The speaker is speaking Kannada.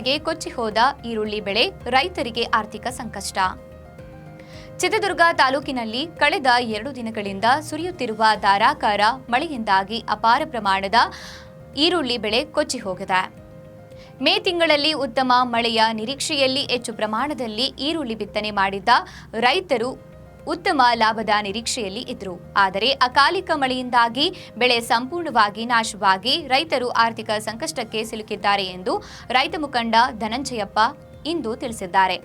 ಕೆಳಗೆ ಕೊಚ್ಚಿ ಹೋದ ಈರುಳ್ಳಿ ಬೆಳೆ, ರೈತರಿಗೆ ಆರ್ಥಿಕ ಸಂಕಷ್ಟ. ಚಿತ್ರದುರ್ಗ ತಾಲೂಕಿನಲ್ಲಿ ಕಳೆದ 2 ದಿನಗಳಿಂದ ಸುರಿಯುತ್ತಿರುವ ಧಾರಾಕಾರ ಮಳೆಯಿಂದಾಗಿ ಅಪಾರ ಪ್ರಮಾಣದ ಈರುಳ್ಳಿ ಬೆಳೆ ಕೊಚ್ಚಿ ಹೋಗಿದೆ. ಮೇ ತಿಂಗಳಲ್ಲಿ ಉತ್ತಮ ಮಳೆಯ ನಿರೀಕ್ಷೆಯಲ್ಲಿ ಹೆಚ್ಚು ಪ್ರಮಾಣದಲ್ಲಿ ಈರುಳ್ಳಿ ಬಿತ್ತನೆ ಮಾಡಿದ್ದ ರೈತರು ಉತ್ತಮ ಲಾಭದ ನಿರೀಕ್ಷೆಯಲ್ಲಿ ಇದ್ದರು. ಆದರೆ ಅಕಾಲಿಕ ಮಳೆಯಿಂದಾಗಿ ಬೆಳೆ ಸಂಪೂರ್ಣವಾಗಿ ನಾಶವಾಗಿ ರೈತರು ಆರ್ಥಿಕ ಸಂಕಷ್ಟಕ್ಕೆ ಸಿಲುಕಿದ್ದಾರೆ ಎಂದು ರೈತ ಮುಖಂಡ ಧನಂಜಯಪ್ಪ ಇಂದು ತಿಳಿಸಿದ್ದಾರೆ.